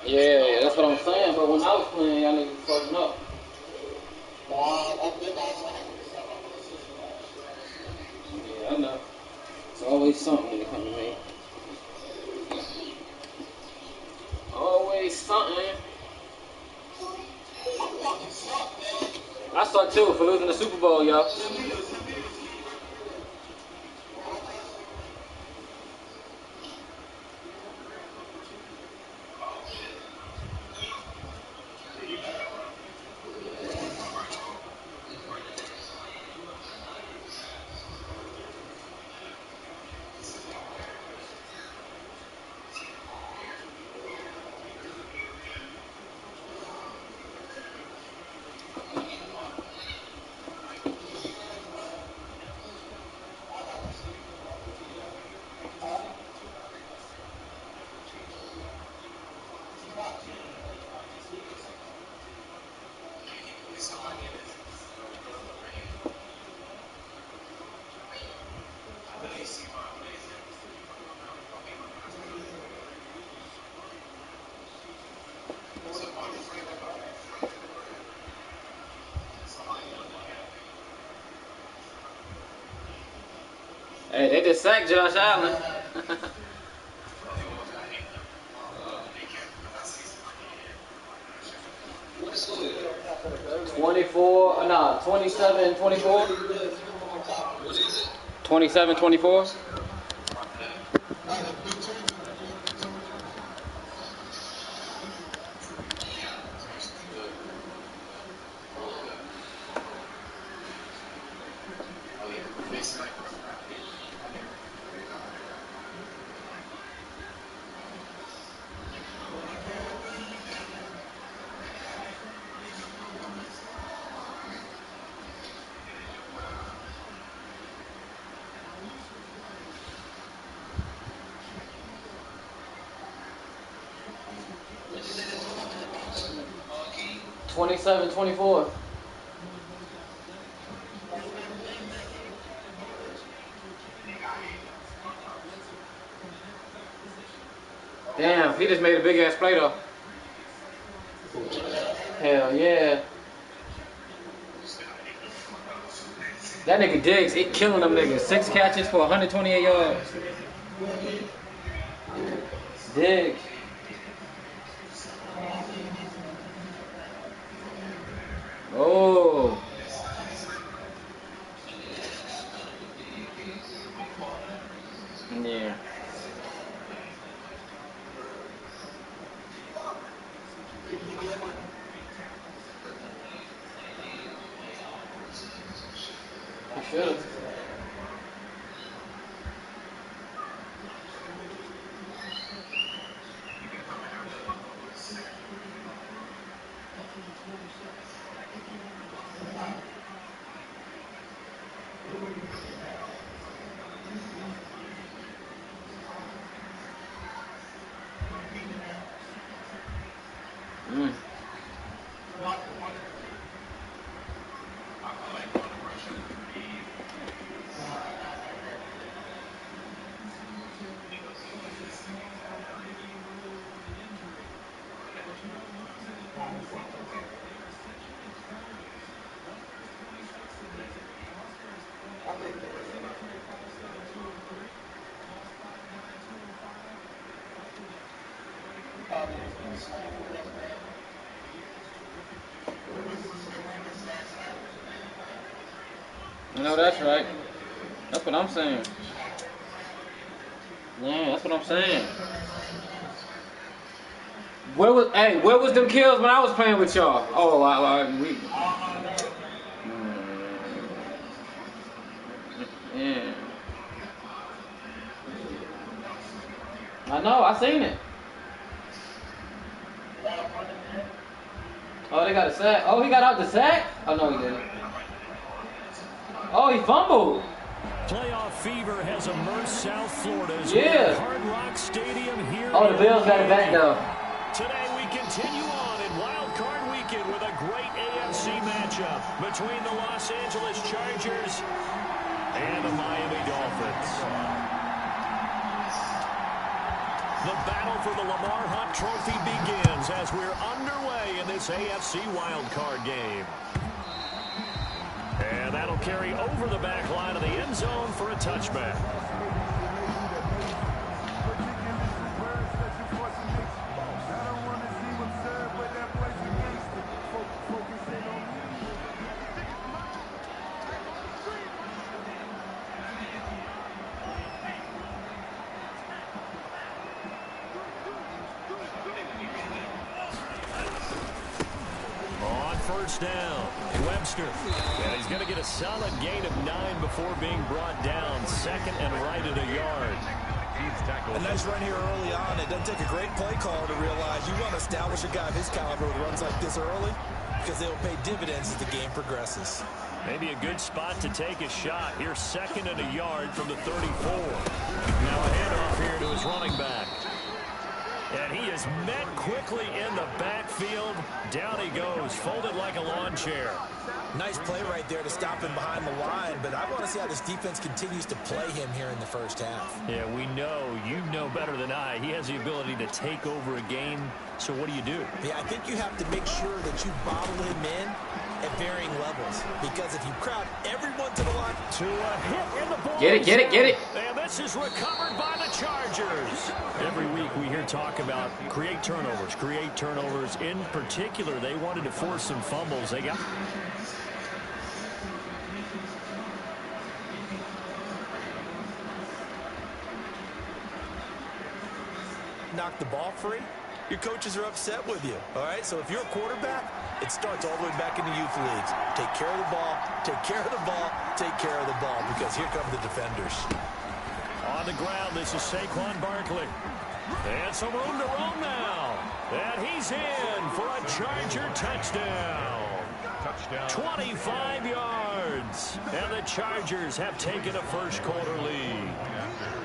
Yeah, that's what I'm saying. But when I was playing, y'all niggas was fucking up. Yeah, I know. It's always something when it comes to me. Always something. I suck too for losing the Super Bowl, yo. Hey, they just sacked Josh Allen. 24, no, 27, 24. 27, 24. Twenty-seven, 24. Damn, he just made a big ass play though. Hell yeah. That nigga Diggs, he killing them niggas. 6 catches for 128 yards. Diggs. Oh. Yeah. He should've. No, that's right. That's what I'm saying. Yeah, that's what I'm saying. Where was them kills when I was playing with y'all? Oh, yeah. I know, I seen it. Oh, they got a sack. Oh, he got out the sack? Oh, no, he didn't. Oh, he fumbled. Playoff fever has immersed South Florida's Hard Rock Stadium here. Oh, the Bills got it back though. Today we continue on in Wild Card Weekend with a great AFC matchup between the Los Angeles Chargers and the Miami Dolphins. The battle for the Lamar Hunt Trophy begins as we're underway in this AFC wildcard game. And that'll carry over the back line of the end zone for a touchback. First down, Webster. And he's going to get a solid gain of 9 before being brought down. Second and right at a yard. A nice run here early on. It doesn't take a great play caller to realize you want to establish a guy of his caliber who runs like this early because they'll pay dividends as the game progresses. Maybe a good spot to take a shot. Here's second and a yard from the 34. Now a handoff here to his running back. And he is met quickly in the backfield. Down he goes, folded like a lawn chair. Nice play right there to stop him behind the line, but I want to see how this defense continues to play him here in the first half. Yeah, we know, you know better than I, he has the ability to take over a game. So what do you do? Yeah, I think you have to make sure that you bottle him in at varying levels, because if you crowd everyone to the line to a hit in the ball. Get it. And this is recovered by the Chargers. Every week we hear talk about create turnovers. In particular, they wanted to force some fumbles. They got knock the ball free, your coaches are upset with you. All right, so if you're a quarterback, it starts all the way back in the youth leagues. Take care of the ball, take care of the ball, take care of the ball, because here come the defenders. On the ground, this is Saquon Barkley. And some room to roam now. And he's in for a Charger touchdown. 25 yards. And the Chargers have taken a first quarter lead.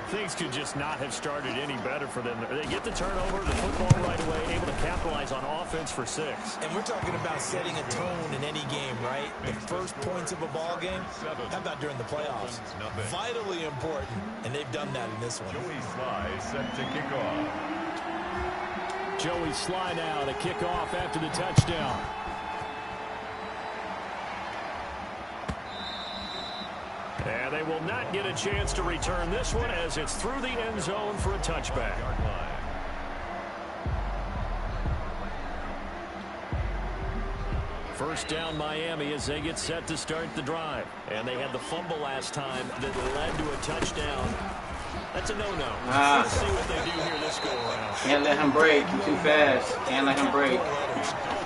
Things could just not have started any better for them. They get the turnover, the football right away, able to capitalize on offense for 6. And we're talking about setting a tone in any game, right? The first points of a ball game, how about during the playoffs? Vitally important, and they've done that in this one. Joey Sly set to kick off. Joey Sly now to kick off after the touchdown. And they will not get a chance to return this one as it's through the end zone for a touchback. First down Miami as they get set to start the drive. And they had the fumble last time that led to a touchdown. That's a no-no. Let's see what they do here this go-around. Can't let him break. He's too fast. Can't let him break.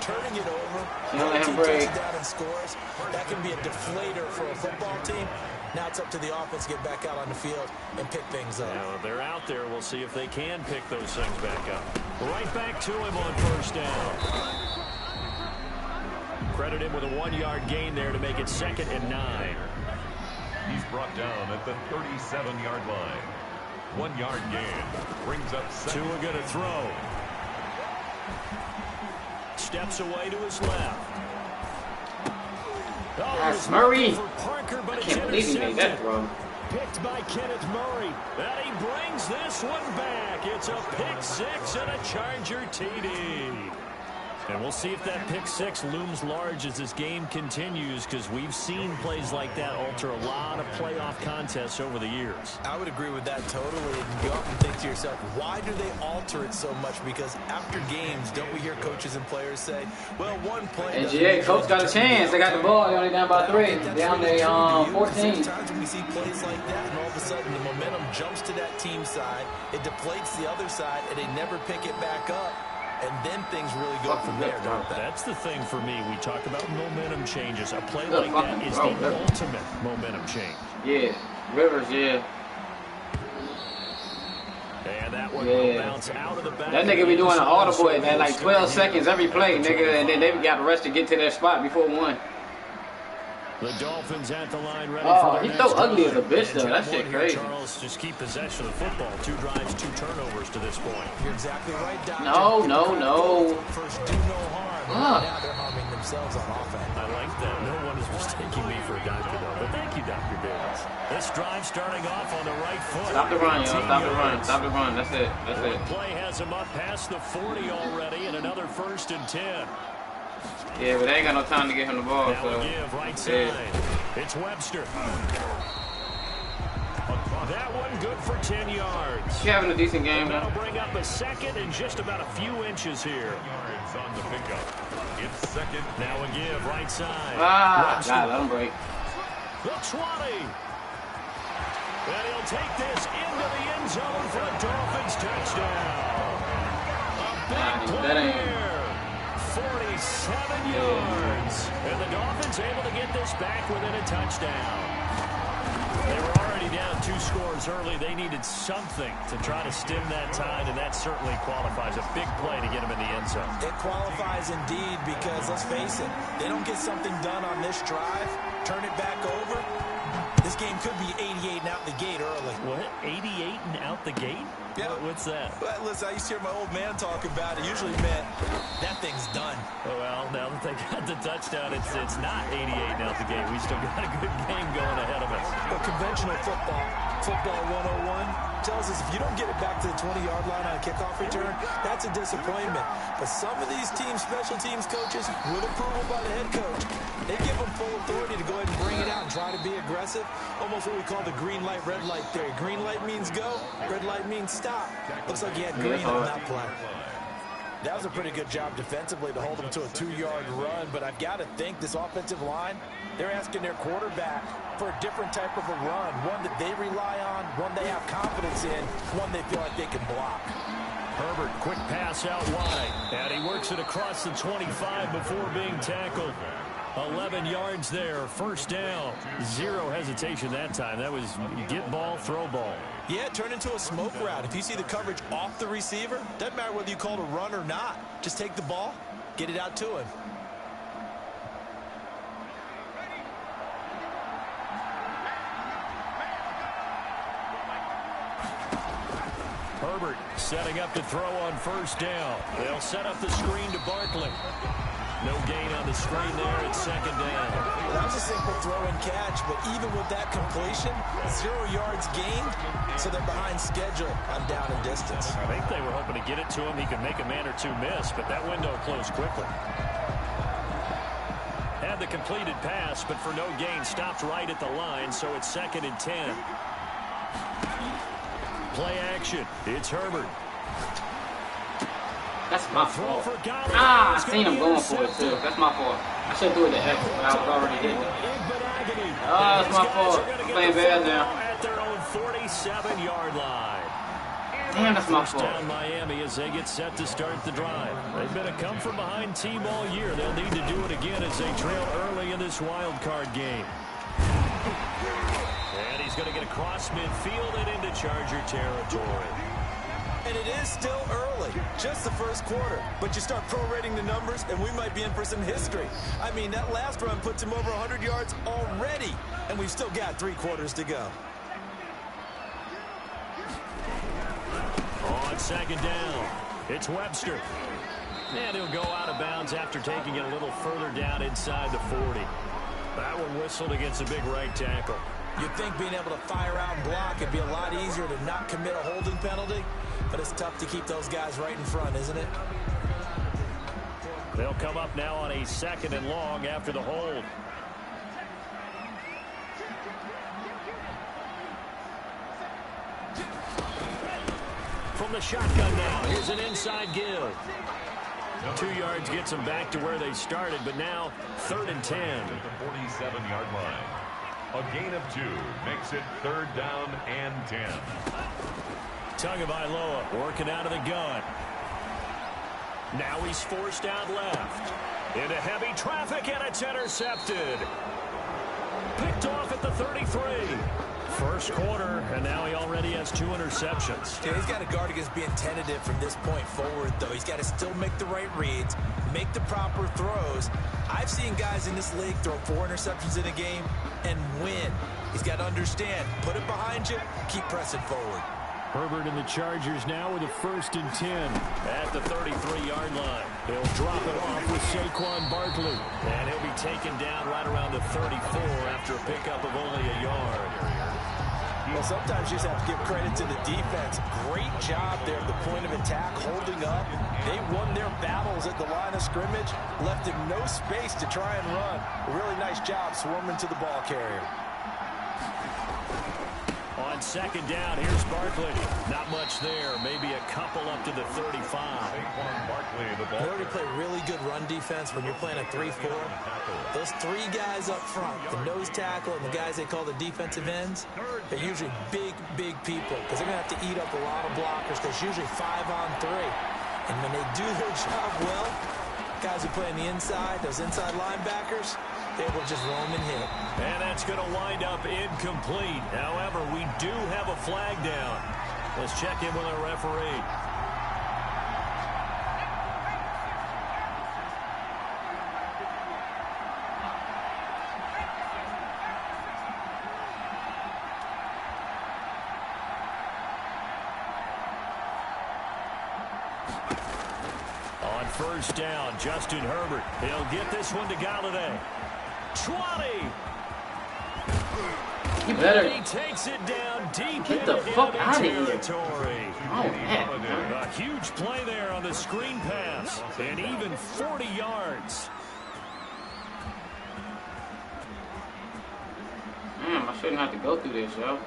Turning it over. Can't let him break. Down and scores. That can be a deflator for a football team. Now it's up to the offense to get back out on the field and pick things up. Now, they're out there. We'll see if they can pick those things back up. Right back to him on first down. Credit him with a 1-yard gain there to make it 2nd and 9. He's brought down at the 37-yard line. 1-yard gain brings up 2. Tua going to throw. Steps away to his left. That's Murray. Parker, but I can't believe he made that throw. Picked by Kenneth Murray. And he brings this one back. It's a pick 6 and a Charger TD. And we'll see if that pick 6 looms large as this game continues, because we've seen plays like that alter a lot of playoff contests over the years. I would agree with that totally. And you often think to yourself, why do they alter it so much? Because after games, don't we hear coaches and players say, well, one play... And GA, coach got a chance. They got the ball. They're only down by 3. Down to 14. Sometimes when we see plays like that, and all of a sudden the momentum jumps to that team side, it deflates the other side, and they never pick it back up. And then things really go from there, don't they? That's the thing for me. We talk about momentum changes. A play like that is the ultimate momentum change. Yeah. Rivers, yeah. And that one will bounce out of the back. That nigga be doing an audible at like 12 seconds every play, nigga, and then they got a rest to get to their spot before 1. The Dolphins at the line ready for their he's next so ugly as a drive. bitch, though. That shit crazy. Charles, just keep possession of the football. 2 drives, 2 turnovers to this point. You're exactly right, Doc. No. First, do no harm. Now they're harming themselves on offense. I like that. No one is mistaking me for a doctor, though. But thank you, Dr. Davis. This drive starting off on the right foot. Stop the run, yo. Stop the run. Stop the run. That's it. That's it. Play has him up past the 40 already, and another 1st and 10. Yeah, but they ain't got no time to get him the ball. Now So we give right side. It's Webster. That one good for 10 yards. He's having a decent game. That'll bring up a 2nd and just about a few inches here. Yards on the pickup. It's 2nd. Now we give right side. God, let him break. The 20. And he'll take this into the end zone for a Dolphins touchdown. A big play here. 47 yards. And the Dolphins able to get this back within a touchdown. They were already down 2 scores early. They needed something to try to stem that tide, and that certainly qualifies. A big play to get them in the end zone. It qualifies indeed because, let's face it, they don't get something done on this drive, turn it back over. This game could be 88 and out the gate early. What? 88 and out the gate? Yeah. What's that? Well, listen, I used to hear my old man talk about it. Usually meant that thing's done. Oh, well, now that they got the touchdown, it's not 88 and out the gate. We still got a good game going ahead of us. Well, conventional football 101, tells us if you don't get it back to the 20-yard line on a kickoff return, that's a disappointment. But some of these teams, special teams coaches, with approval by the head coach, they give them full authority to go ahead and bring it out and try to be aggressive. Almost what we call the green light, red light theory. Green light means go, red light means stop. Looks like he had green on that play. That was a pretty good job defensively to hold them to a 2-yard run, but I've got to think this offensive line, they're asking their quarterback for a different type of a run, one that they rely on, one they have confidence in, one they feel like they can block. Herbert, quick pass out wide, and he works it across the 25 before being tackled. 11 yards there, 1st down. 0 hesitation that time. That was get ball, throw ball. Yeah, it turned into a smoke route. If you see the coverage off the receiver, doesn't matter whether you call it a run or not. Just take the ball, get it out to him. Herbert setting up to throw on 1st down. They'll set up the screen to Barkley. No gain on the screen there. It's 2nd down. Well, that was a simple throw and catch, but even with that completion, 0 yards gained, so they're behind schedule on down and distance. I think they were hoping to get it to him. He could make a man or two miss, but that window closed quickly. Had the completed pass, but for no gain, stopped right at the line, so it's 2nd and 10. Play action. It's Herbert. That's my fault. I seen him going for it, too. That's my fault. I should do it to X, but I was already hitting it. That's my fault. I'm playing bad now. At their own 47-yard line. Damn, that's my fault. Down Miami as they get set to start the drive. They've been a come-from-behind team all year. They'll need to do it again as they trail early in this wild card game. And he's going to get across midfield and into Charger territory. And it is still early, just the 1st quarter. But you start prorating the numbers, and we might be in for some history. I mean, that last run puts him over 100 yards already, and we've still got 3 quarters to go. On 2nd down, it's Webster. And he'll go out of bounds after taking it a little further down inside the 40. That one whistled against a big right tackle. You'd think being able to fire out and block would be a lot easier to not commit a holding penalty, but it's tough to keep those guys right in front, isn't it? They'll come up now on a 2nd and long after the hold. From the shotgun now, here's an inside give. 2 yards gets them back to where they started, but now 3rd and 10. To the 47-yard line. A gain of 2 makes it 3rd down and 10. Tagovailoa working out of the gun. Now he's forced out left. Into heavy traffic, and it's intercepted. Picked off at the 33. 1st quarter, and now he already has 2 interceptions. Yeah, he's got to guard against being tentative from this point forward, though. He's got to still make the right reads, make the proper throws. I've seen guys in this league throw 4 interceptions in a game and win. He's got to understand, put it behind you, keep pressing forward. Herbert and the Chargers now with a 1st and 10 at the 33-yard line. They'll drop it off with Saquon Barkley. And he'll be taken down right around the 34 after a pickup of only a yard. Well, sometimes you just have to give credit to the defense. Great job there at the point of attack, holding up. They won their battles at the line of scrimmage, left him no space to try and run. A really nice job swarming to the ball carrier. On 2nd down, here's Barkley. Not much there. Maybe a couple up to the 35. They already play really good run defense when you're playing a 3-4. Those 3 guys up front, the nose tackle and the guys they call the defensive ends, they're usually big, big people because they're going to have to eat up a lot of blockers because usually 5-on-3. And when they do their job well, guys who play on the inside, those inside linebackers, they will just roam and hit. And that's going to wind up incomplete. However, we do have a flag down. Let's check in with our referee. On 1st down, Justin Herbert. He'll get this one to Galladay. 20. You better. He takes it down deep. Get the fuck out of here. Territory. Oh, man. A huge play there on the screen pass. And even 40 yards. I shouldn't have to go through this, yo.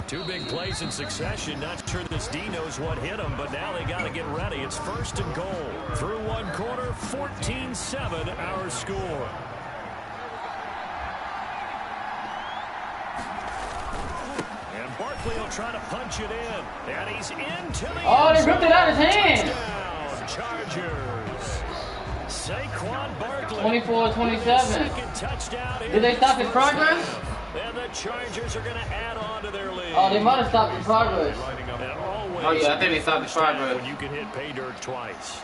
Two big plays in succession. Not sure this D knows what hit him, but now they got to get ready. It's 1st and goal. Through 1 quarter, 14-7 our score. And Barkley will try to punch it in. And he's into the Oh, they ripped it out of his hand. Touchdown, Chargers. Saquon Barkley. 24-27. Second touchdown here. Did they stop his progress? And the Chargers are going to add on to their lead. Oh, they might have stopped his progress. Oh, yeah, I think they stopped his progress. When you can hit pay dirt twice.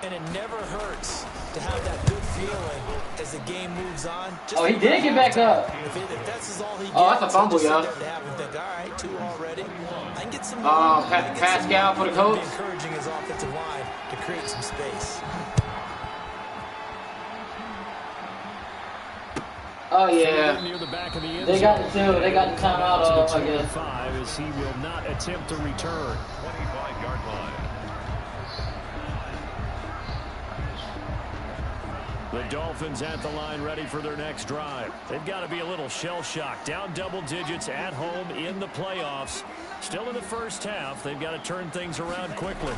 And it never hurts to have that good feeling as the game moves on. Oh, he did get back up. If that's all he gets, Oh, that's a fumble, y'all. Think, all right, 2 already. I can get some. Pascal for the coach. Encouraging his offensive line to create some space. Oh, yeah. They got the 2. They got the timeout off, I guess. 5 as he will not attempt to return. 25-yard line. The Dolphins at the line ready for their next drive. They've got to be a little shell-shocked. Down double digits at home in the playoffs. Still in the first half. They've got to turn things around quickly.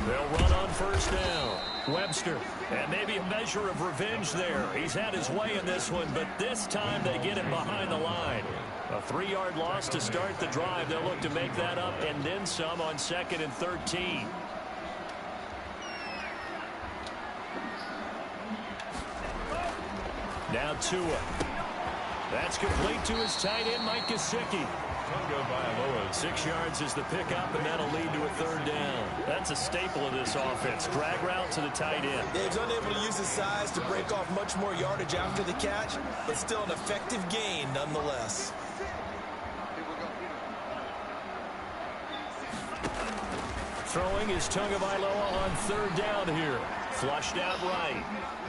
They'll run on 1st down. Webster. And maybe a measure of revenge there. He's had his way in this one, but this time they get him behind the line. A 3-yard loss to start the drive. They'll look to make that up and then some on 2nd and 13. Now Tua. That's complete to his tight end, Mike Gesicki. 6 yards is the pickup, and that'll lead to a 3rd down. That's a staple of this offense. Drag route to the tight end. Dave's unable to use his size to break off much more yardage after the catch, but still an effective gain nonetheless. Throwing is Tagovailoa on 3rd down here. Flushed out right.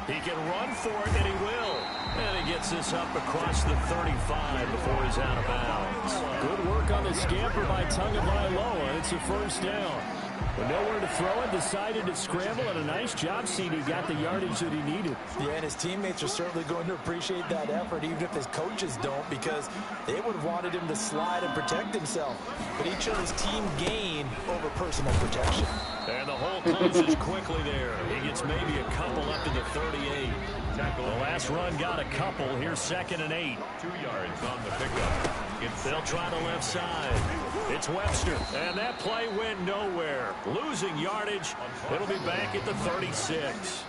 He can run for it, and he will. And he gets this up across the 35 before he's out of bounds. Good work on the scamper by Tagovailoa. It's a 1st down. But nowhere to throw it, decided to scramble, and a nice job, CD. Got the yardage that he needed. Yeah, and his teammates are certainly going to appreciate that effort, even if his coaches don't, because they would have wanted him to slide and protect himself. But he chose team gain over personal protection. And the hole closes quickly there. He gets maybe a couple up to the 38. The last run got a couple. Here's 2nd and 8. 2 yards on the pickup. They'll try the left side. It's Webster. And that play went nowhere. Losing yardage. It'll be back at the 36.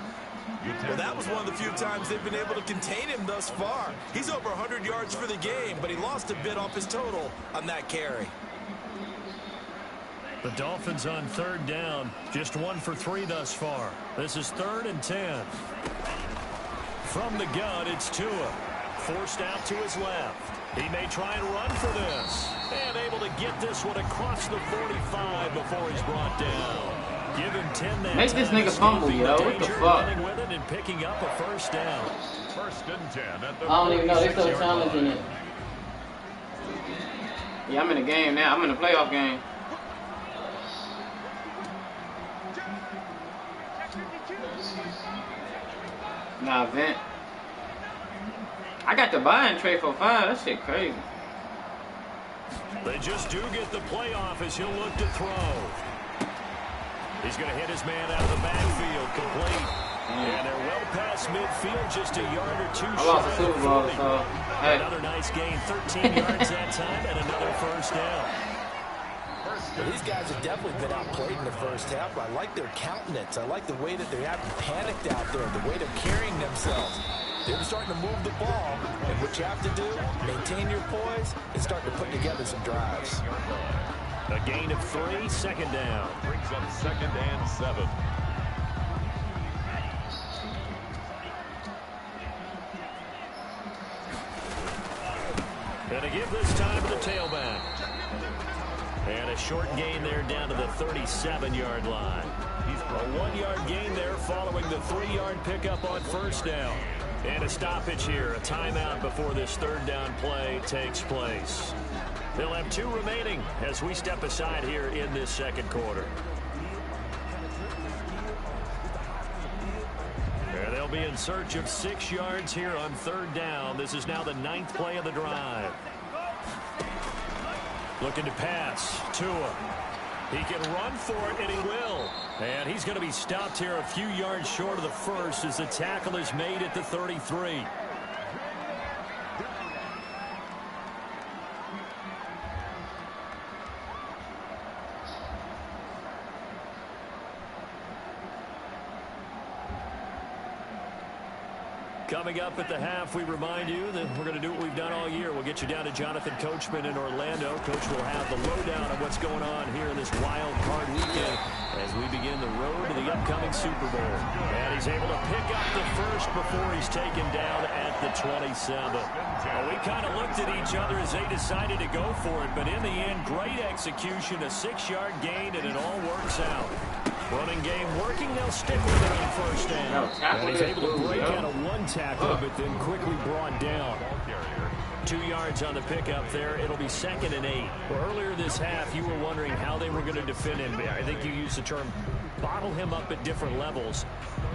Well, that was one of the few times they've been able to contain him thus far. He's over 100 yards for the game, but he lost a bit off his total on that carry. The Dolphins on 3rd down. Just 1 for 3 thus far. This is 3rd and 10. From the gun, it's Tua. Forced out to his left. He may try and run for this. And able to get this one across the 45 before he's brought down. Give him 10 that Make this nigga fumble, yo. What the fuck? Running with it and picking up a first down. First and 10 at the I don't even know. They still 46-yard challenging line. it. Yeah, I'm in the game now. I'm in the playoff game. Nah, vent. I got the buy-in trade for 5. That shit crazy. They just do get the playoff as he'll look to throw. He's going to hit his man out of the backfield, complete. And they're well past midfield, just a yard or two I lost the short Super of Bowl, 40. so hey. Another nice gain, 13 yards that time, and another first down. Well, these guys have definitely been outplayed in the first half. I like their countenance. I like the way that they haven't panicked out there, the way they're carrying themselves. They're starting to move the ball, and what you have to do, maintain your poise, and start to put together some drives. A gain of 3, second down. Brings up second and 7. Going to give this time to the tailback. And a short gain there down to the 37-yard line. A 1-yard gain there following the 3-yard pickup on first down. And a stoppage here, a timeout before this third down play takes place. They'll have 2 remaining as we step aside here in this second quarter. And they'll be in search of 6 yards here on third down. This is now the 9th play of the drive. Looking to pass. Tua. He can run for it, and he will. And he's going to be stopped here a few yards short of the first as the tackle is made at the 33. Coming up at the half, we remind you that we're going to do what we've done all year. We'll get you down to Jonathan Coachman in Orlando. Coach will have the lowdown of what's going on here in this wild card weekend as we begin the road to the upcoming Super Bowl. And he's able to pick up the first before he's taken down at the 27. Well, we kind of looked at each other as they decided to go for it, but in the end, great execution, a 6-yard gain, and it all works out. Running game working, they'll stick with it on first down. And he's able to break out of 1 tackle, but then quickly brought down. 2 yards on the pickup there. It'll be second and 8. Well, earlier this half, you were wondering how they were going to defend him. I think you used the term bottle him up at different levels.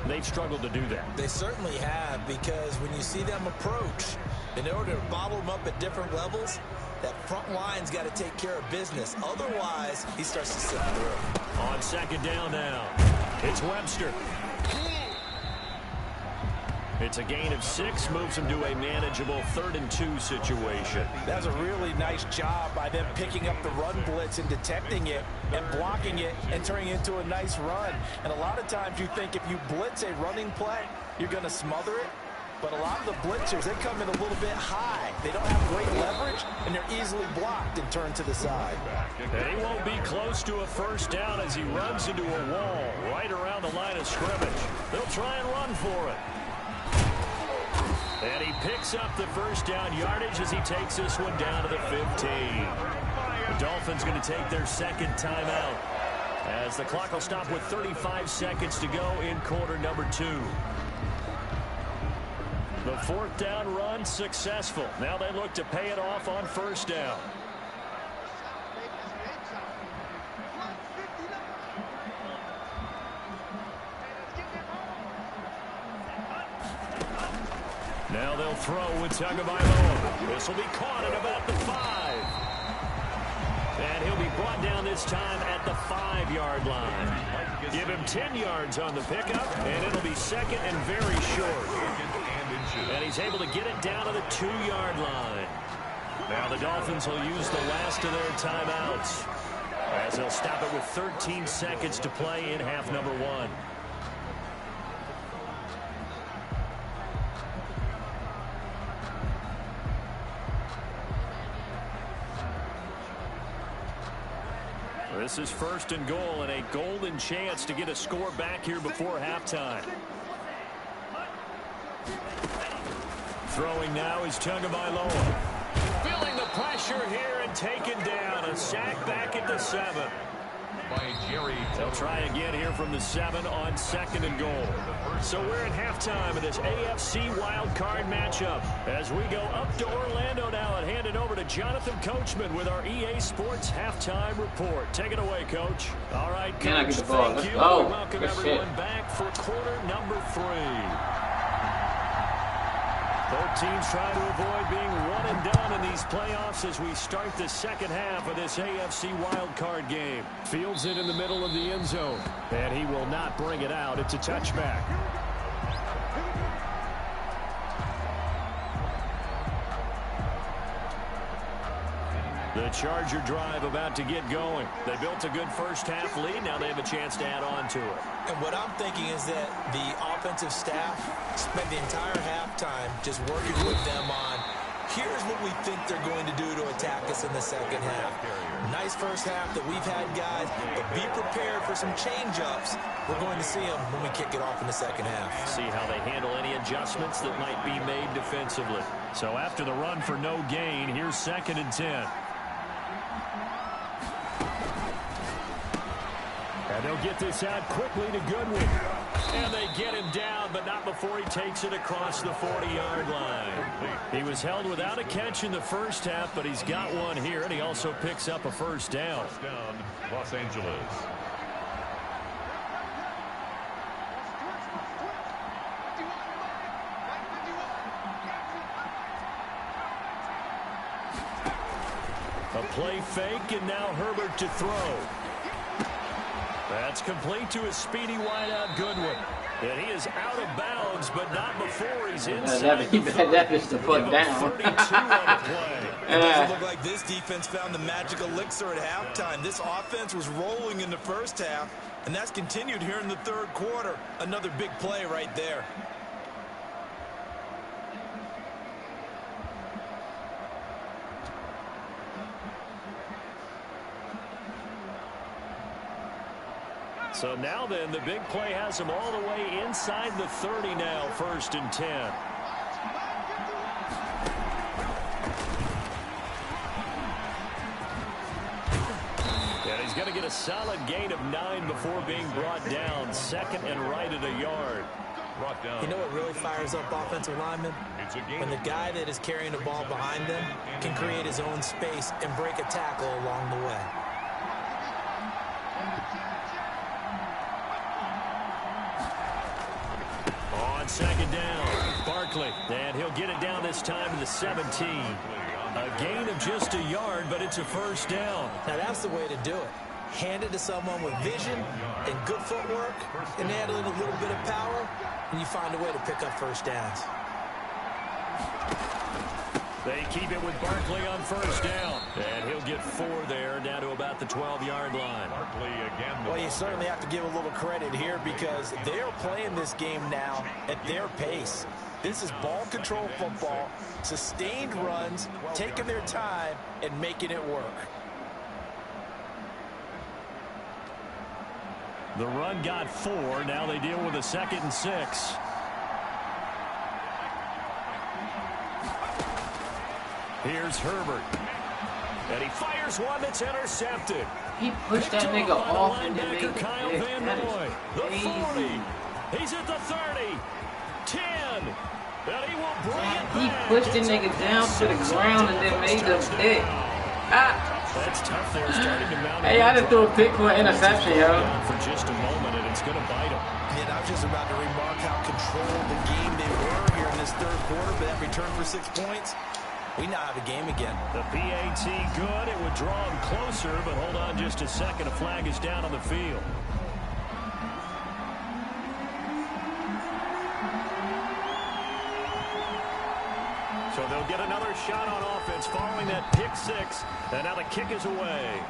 They've struggled to do that. They certainly have, because when you see them approach, in order to bottle them up at different levels, that front line's got to take care of business. Otherwise, he starts to slip through. On second down now, it's Webster. It's a gain of 6, moves him to a manageable 3rd and 2 situation. That's a really nice job by them picking up the run blitz and detecting it and blocking it and turning it into a nice run. And a lot of times you think if you blitz a running play, you're going to smother it. But a lot of the blitzers, they come in a little bit high. They don't have great leverage, and they're easily blocked and turned to the side. And he won't be close to a first down as he runs into a wall right around the line of scrimmage. They'll try and run for it. And he picks up the first down yardage as he takes this one down to the 15. The Dolphins going to take their second timeout as the clock will stop with 35 seconds to go in quarter number 2. The 4th down run successful. Now they look to pay it off on first down. Now they'll throw with Tagovailoa. This will be caught at about the 5. And he'll be brought down this time at the 5-yard line. Give him 10 yards on the pickup, and it'll be second and very short. And he's able to get it down to the 2-yard line. Now the Dolphins will use the last of their timeouts as they'll stop it with 13 seconds to play in half number 1. This is 1st and goal, and a golden chance to get a score back here before halftime. Throwing now is Tagovailoa. Feeling the pressure here and taken down. A sack back at the 7. By Jerry. They'll try again here from the 7 on 2nd and goal. So we're at halftime of this AFC wild card matchup. As we go up to Orlando now and hand it over to Jonathan Coachman with our EA Sports halftime report. Take it away, Coach. All right, Coach, thank you. Welcome everyone back for quarter number 3. Both teams trying to avoid being one and done in these playoffs as we start the second half of this AFC wildcard game. Fields it in the middle of the end zone, and he will not bring it out. It's a touchback. The Charger drive about to get going. They built a good first half lead. Now they have a chance to add on to it. And what I'm thinking is that the offensive staff spent the entire halftime just working with them on, here's what we think they're going to do to attack us in the second half. Nice first half that we've had, guys, but be prepared for some change-ups. We're going to see them when we kick it off in the second half. See how they handle any adjustments that might be made defensively. So after the run for no gain, here's 2nd and 10. And they'll get this out quickly to Goodwin. And they get him down, but not before he takes it across the 40-yard line. He was held without a catch in the first half, but he's got one here, and he also picks up a first down. Los Angeles. A play fake, and now Herbert to throw. That's complete to a speedy wideout Goodwin. And he is out of bounds, but not before he's inside the 30. That is the foot down. 32 on the play. It doesn't look like this defense found the magic elixir at halftime. This offense was rolling in the first half, and that's continued here in the third quarter. Another big play right there. So now then, the big play has him all the way inside the 30 now, 1st and 10. And he's going to get a solid gain of 9 before being brought down. 2nd and right at a yard. You know what really fires up offensive linemen? When the guy that is carrying the ball behind them can create his own space and break a tackle along the way. On 2nd down, Barkley, and he'll get it down this time to the 17. A gain of just a yard, but it's a first down. Now that's the way to do it. Hand it to someone with vision and good footwork, and add a little bit of power, and you find a way to pick up first downs. They keep it with Barkley on first down. And he'll get 4 there, down to about the 12-yard line. Barkley again. Well, you certainly have to give a little credit here because they're playing this game now at their pace. This is ball control football, sustained runs, taking their time, and making it work. The run got 4. Now they deal with a 2nd and 6. Here's Herbert. And he fires one that's intercepted. He pushed that nigga off and then made Kyle it. Van That Noy. The is 40. He's at the 30. 10. And he will bring it He back. pushed the nigga down to the ground and then made the pick. That's tough there, starting to mount. Hey, I just threw a pick for an interception, yo. For just a moment, and it's going to bite him. And I was just about to remark how controlled the game they were here in this third quarter, but that return for 6 points, we now have a game again. The PAT good. It would draw him closer, but hold on just a second. A flag is down on the field. So they'll get another shot on offense following that pick 6. And now the kick is away.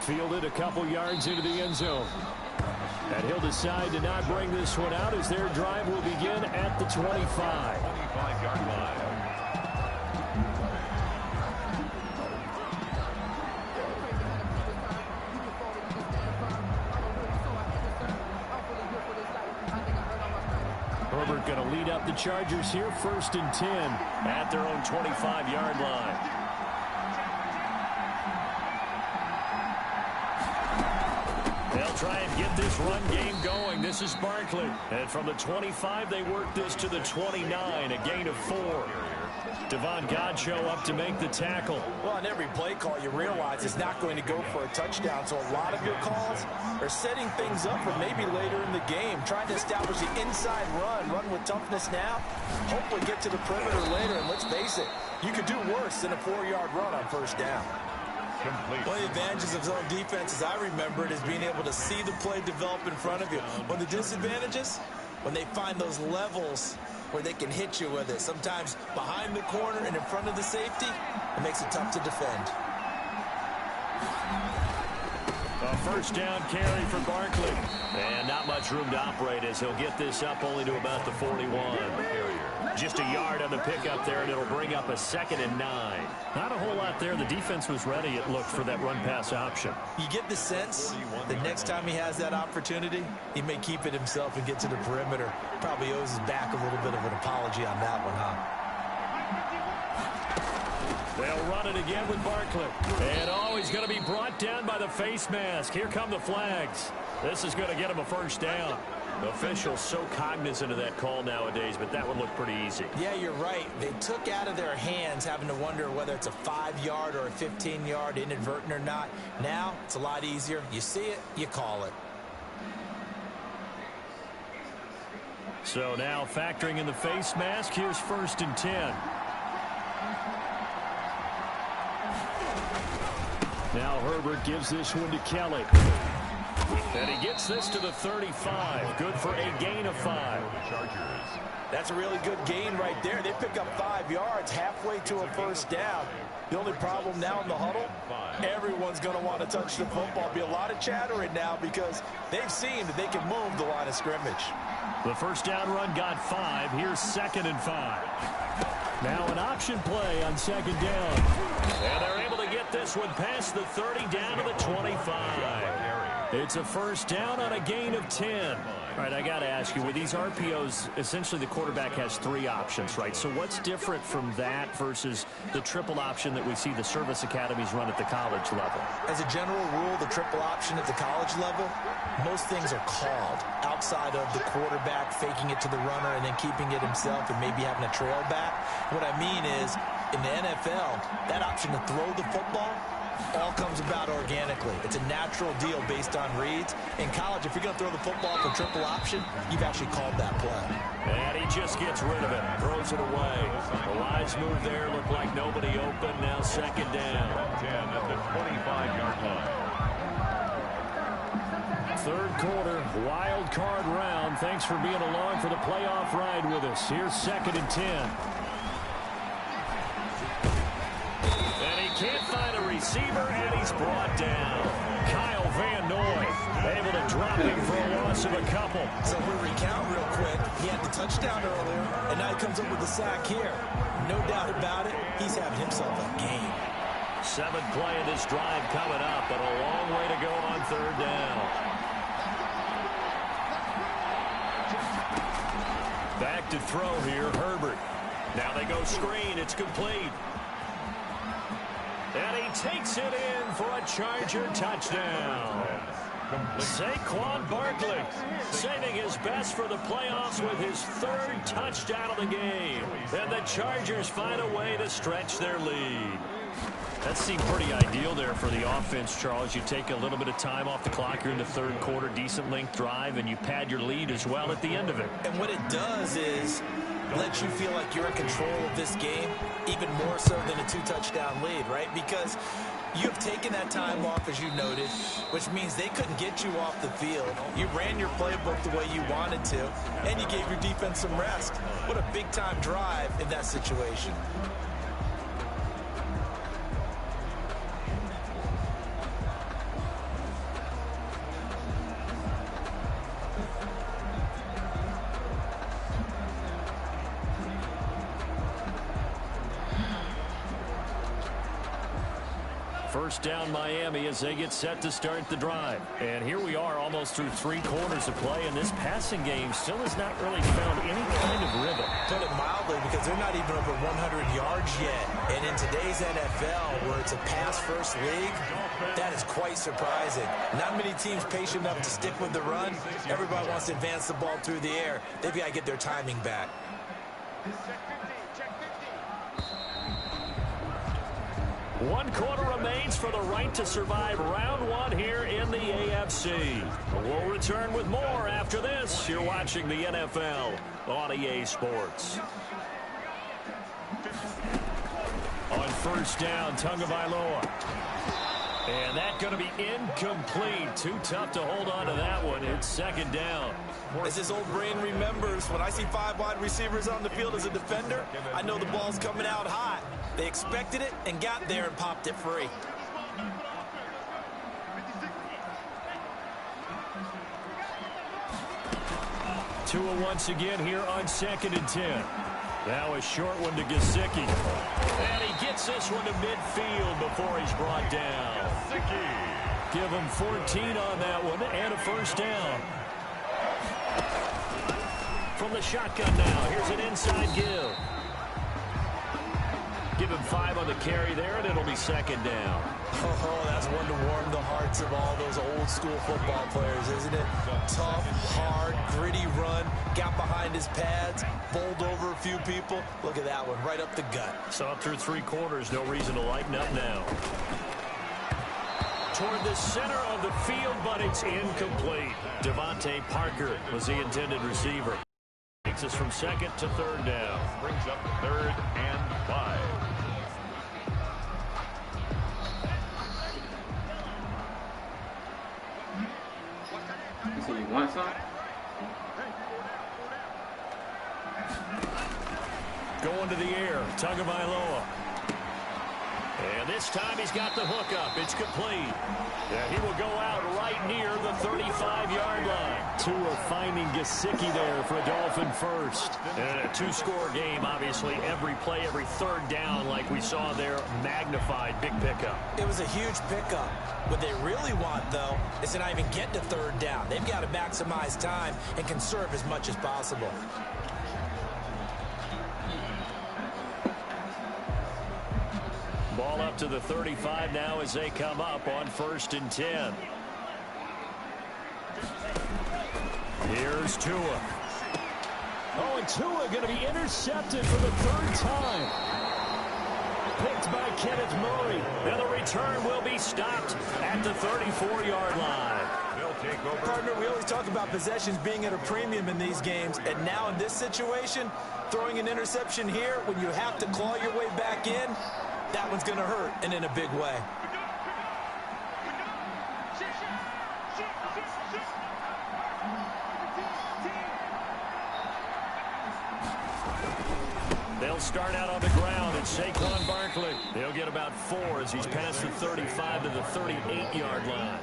Fielded a couple yards into the end zone. And he'll decide to not bring this one out as their drive will begin at the 25. 25-yard line. Herbert going to lead up the Chargers here, 1st and 10 at their own 25-yard line. They'll try and get this run game going. This is Barkley. And from the 25, they work this to the 29, a gain of 4. Devon Godchaux up to make the tackle. Well, on every play call, you realize it's not going to go for a touchdown. So a lot of your calls are setting things up for maybe later in the game, trying to establish the inside run with toughness now, hopefully get to the perimeter later. And let's face it, you could do worse than a 4-yard run on 1st down. Complete. One of the advantages of zone defense, as I remember it, is being able to see the play develop in front of you. One of the disadvantages, when they find those levels where they can hit you with it, sometimes behind the corner and in front of the safety, it makes it tough to defend. A 1st down carry for Barkley. And not much room to operate as he'll get this up only to about the 41. Just a yard on the pickup there, and it'll bring up a 2nd and 9. Not a whole lot there. The defense was ready, it looked, for that run-pass option. You get the sense that next time he has that opportunity, he may keep it himself and get to the perimeter. Probably owes his back a little bit of an apology on that one, huh? They'll run it again with Barkley. And he's going to be brought down by the face mask. Here come the flags. This is going to get him a 1st down. The officials so cognizant of that call nowadays, but that would look pretty easy. Yeah, you're right. They took out of their hands having to wonder whether it's a 5-yard or a 15-yard, inadvertent or not. Now, it's a lot easier. You see it, you call it. So now factoring in the face mask, here's 1st and 10. Now Herbert gives this one to Kelly. And he gets this to the 35. Good for a gain of 5. That's a really good gain right there. They pick up 5 yards halfway to a 1st down. The only problem now in the huddle, everyone's going to want to touch the football. Be a lot of chattering now because they've seen that they can move the line of scrimmage. The 1st down run got 5. Here's 2nd and 5. Now an option play on 2nd down. And they're able to get this one past the 30 down to the 25. It's a 1st down on a gain of 10. All right, I got to ask you, with these RPOs, essentially the quarterback has 3 options, right? So what's different from that versus the triple option that we see the service academies run at the college level? As a general rule, the triple option at the college level, most things are called outside of the quarterback faking it to the runner and then keeping it himself and maybe having a trail back. What I mean is, in the NFL, that option to throw the football all comes about organically. It's a natural deal based on reads. In college, if you're going to throw the football for triple option, you've actually called that play. And he just gets rid of it, throws it away. The wise move there, looked like nobody open. Now 2nd down. 10 at the 25-yard line. 3rd quarter, wild card round. Thanks for being along for the playoff ride with us. Here's 2nd and 10. Can't find a receiver, and he's brought down. Kyle Van Noy able to drop him for a loss of a couple. So we'll recount real quick. He had the touchdown earlier, and now he comes up with the sack here. No doubt about it, he's having himself a game. 7th play of this drive coming up, but a long way to go on 3rd down. Back to throw here, Herbert. Now they go screen. It's complete. And he takes it in for a Charger touchdown. Saquon Barkley saving his best for the playoffs with his 3rd touchdown of the game. And the Chargers find a way to stretch their lead. That seemed pretty ideal there for the offense, Charles. You take a little bit of time off the clock. You're in the 3rd quarter, decent length drive, and you pad your lead as well at the end of it. And what it does is let you feel like you're in control of this game, even more so than a 2-touchdown lead, right? Because you have taken that time off, as you noted, which means they couldn't get you off the field. You ran your playbook the way you wanted to, and you gave your defense some rest. What a big-time drive in that situation. First down Miami as they get set to start the drive. And here we are almost through 3 quarters of play, and this passing game still has not really found any kind of rhythm. Put it mildly, because they're not even over 100 yards yet. And in today's NFL, where it's a pass-first league, that is quite surprising. Not many teams patient enough to stick with the run. Everybody wants to advance the ball through the air. They've got to get their timing back. 1 quarter remains for the right to survive round 1 here in the AFC. We'll return with more after this. You're watching the NFL on EA Sports. On first down, Tagovailoa. And that's going to be incomplete. Too tough to hold on to that one. It's second down. As his old brain remembers, when I see 5 wide receivers on the field as a defender, I know the ball's coming out hot. They expected it and got there and popped it free. Tua once again here on 2nd and 10. Now a short one to Gesicki. And he gets this one to midfield before he's brought down. Give him 14 on that one and a first down. From the shotgun now, here's an inside give. Give him 5 on the carry there, and it'll be second down. Oh, that's one to warm the hearts of all those old school football players, isn't it? Tough, hard, gritty run, got behind his pads, bowled over a few people. Look at that one, right up the gut. So up through 3 quarters, no reason to lighten up now. Toward the center of the field, but it's incomplete. Devontae Parker was the intended receiver. Takes us from 2nd to 3rd down. Brings up 3rd and 5. So you want some? Going to the air, Tagovailoa. And this time he's got the hook up. It's complete. And he will go out right near the 35-yard line. Tua finding Gesicki there for a Dolphin first. And a 2-score game, obviously. Every play, every 3rd down, like we saw there, magnified. Big pickup. It was a huge pickup. What they really want, though, is to not even get to 3rd down. They've got to maximize time and conserve as much as possible. Ball up to the 35 now as they come up on 1st and 10. Here's Tua. Oh, and Tua going to be intercepted for the 3rd time. Picked by Kenneth Murray. And the return will be stopped at the 34-yard line. They'll take over. Partner, we always talk about possessions being at a premium in these games. And now in this situation, throwing an interception here when you have to claw your way back in, that one's going to hurt, and in a big way. They'll start out on the ground. It's Saquon Barkley. They'll get about 4 as he's past the 35 to the 38-yard line.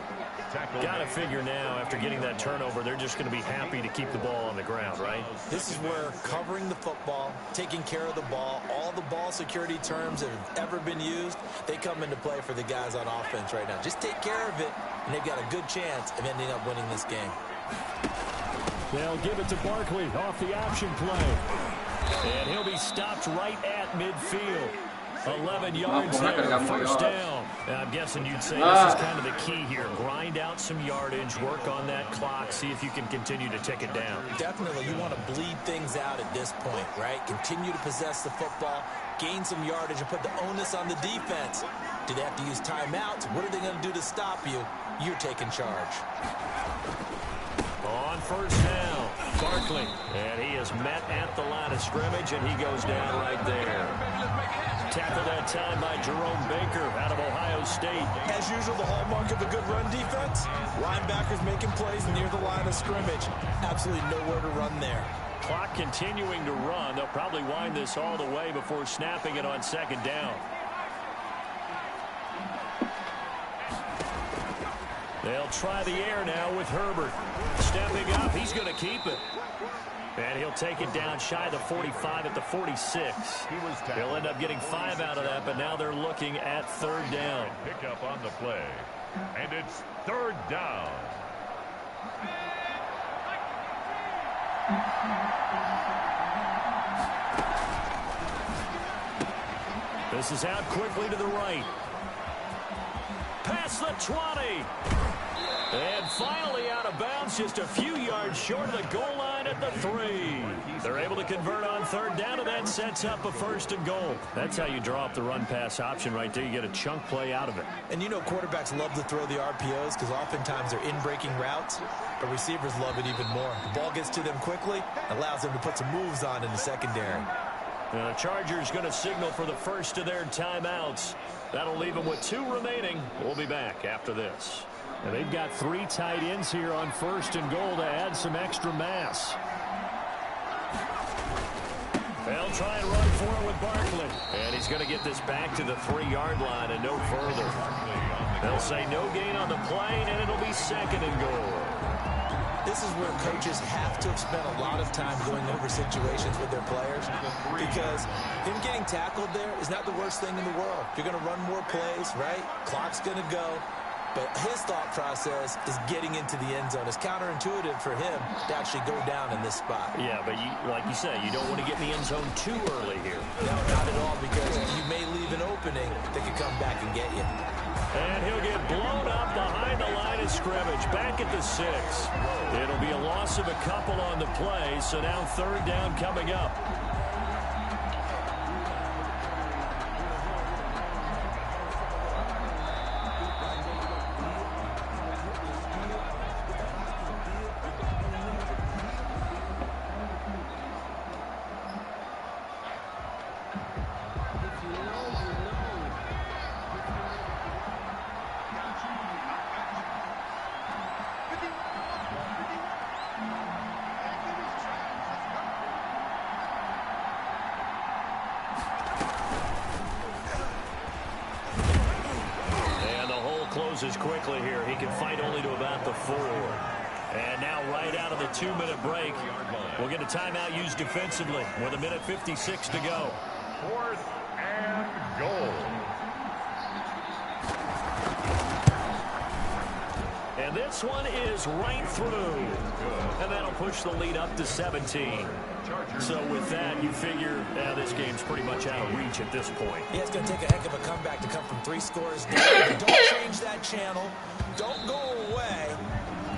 Got to figure now, after getting that turnover, they're just going to be happy to keep the ball on the ground, right? This is where covering the football, taking care of the ball, all the ball security terms that have ever been used, they come into play for the guys on offense right now. Just take care of it, and they've got a good chance of ending up winning this game. They'll give it to Barkley off the option play. And he'll be stopped right at midfield. 11 yards there, first down. I'm guessing you'd say this is kind of the key here. Grind out some yardage, work on that clock, see if you can continue to tick it down. Definitely, you want to bleed things out at this point, right? Continue to possess the football, gain some yardage, and put the onus on the defense. Do they have to use timeouts? What are they going to do to stop you? You're taking charge. On first down, Barkley. And he is met at the line of scrimmage, and he goes down right there. Tackled that time by Jerome Baker out of Ohio State. As usual, the hallmark of a good run defense, linebackers making plays near the line of scrimmage. Absolutely nowhere to run there. Clock continuing to run. They'll probably wind this all the way before snapping it on 2nd down. They'll try the air now with Herbert. Stepping up, he's going to keep it. And And he'll take it down shy of the 45 at the 46. He'll end up getting 5 out of that, but now they're looking at third down. Pick up on the play. And it's third down. This is out quickly to the right. Past the 20. And finally out of bounds, just a few yards short of the goal line at the 3. They're able to convert on third down, and that sets up a first and goal. That's how you draw up the run-pass option right there. You get a chunk play out of it. And you know quarterbacks love to throw the RPOs because oftentimes they're in-breaking routes, but receivers love it even more. The ball gets to them quickly, allows them to put some moves on in the secondary. The Chargers going to signal for the first of their timeouts. That'll leave them with 2 remaining. We'll be back after this. And they've got 3 tight ends here on first and goal to add some extra mass. They'll try and run for it with Barkley. And he's going to get this back to the 3-yard line and no further. They'll say no gain on the play, and it'll be second and goal. This is where coaches have to have spent a lot of time going over situations with their players, because him getting tackled there is not the worst thing in the world. You're going to run more plays, right? Clock's going to go. But his thought process is getting into the end zone. It's counterintuitive for him to actually go down in this spot. Yeah, but like you say, you don't want to get in the end zone too early here. No, not at all, because you may leave an opening that could come back and get you. And he'll get blown up behind the line of scrimmage, back at the 6. It'll be a loss of a couple on the play, so now third down coming up. Closes quickly here. He can fight only to about the 4. And now right out of the 2-minute break, we'll get a timeout used defensively with 1:56 to go. 4th and goal. And this one is right through. And that'll push the lead up to 17. So with that, you figure this game's pretty much out of reach at this point. Yeah, it's going to take a heck of a comeback to come from 3 scores down. Don't change that channel. Don't go away.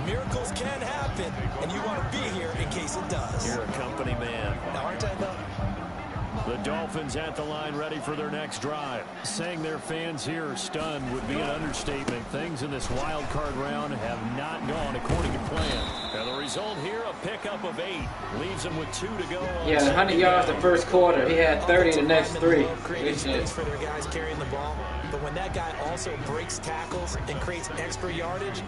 Miracles can happen, and you want to be here in case it does. You're a company man. Now, aren't I, though? The Dolphins at the line ready for their next drive. Saying their fans here are stunned would be an understatement. Things in this wild card round have not gone according to plan. And the result here, a pickup of 8. Leaves them with 2 to go. Yeah, 100 yards the first quarter. He had 30 the next 3. Creating space for their guys carrying the ball. But when that guy also breaks tackles and creates extra yardage,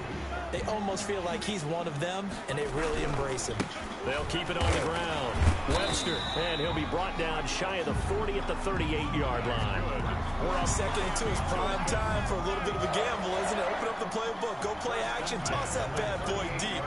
they almost feel like he's one of them, and they really embrace him. They'll keep it on the ground. Webster, and he'll be brought down shy of the 40 at the 38-yard line. We're on 2nd and 2. It's prime time for a little bit of a gamble, isn't it? Open up the playbook, go play action, toss that bad boy deep.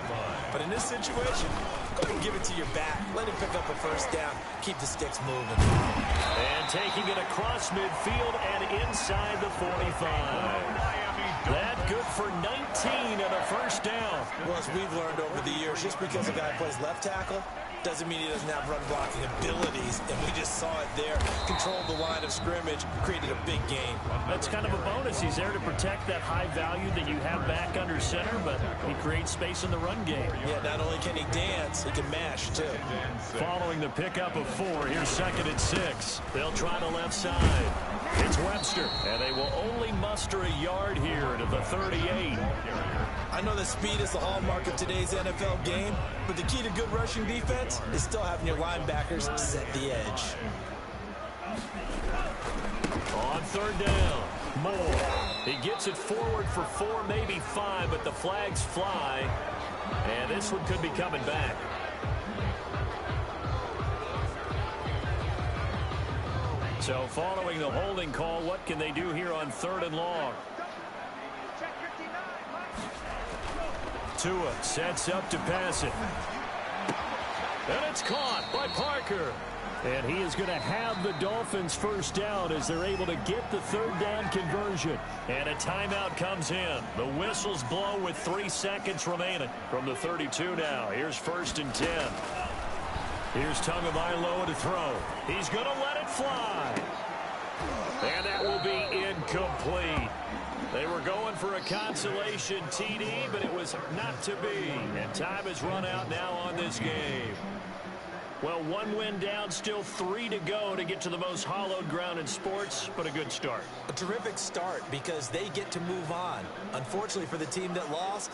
But in this situation, go ahead and give it to your back. Let him pick up a first down. Keep the sticks moving. And taking it across midfield and inside the 45. That good for 19 and a first down. Well, as we've learned over the years, just because a guy plays left tackle doesn't mean he doesn't have run blocking abilities, and we just saw it there. Controlled the line of scrimmage, created a big gain. That's kind of a bonus. He's there to protect that high value that you have back under center, but he creates space in the run game. Yeah, not only can he dance, he can mash, too. Following the pickup of 4, here's 2nd and 6. They'll try the left side. It's Webster, and they will only muster a yard here to the 38. I know that speed is the hallmark of today's NFL game, but the key to good rushing defense is still having your linebackers set the edge. On third down, Moore. He gets it forward for 4, maybe 5, but the flags fly, and this one could be coming back. So following the holding call, what can they do here on 3rd and long? Tua sets up to pass it. And it's caught by Parker. And he is going to have the Dolphins first down as they're able to get the third down conversion. And a timeout comes in. The whistles blow with 3 seconds remaining from the 32 now. Here's 1st and 10. Here's Tagovailoa to throw. He's going to let it fly. And that will be incomplete. They were going for a consolation TD, but it was not to be. And time has run out now on this game. Well, 1 win down, still 3 to go to get to the most hallowed ground in sports, but a good start. A terrific start because they get to move on. Unfortunately for the team that lost,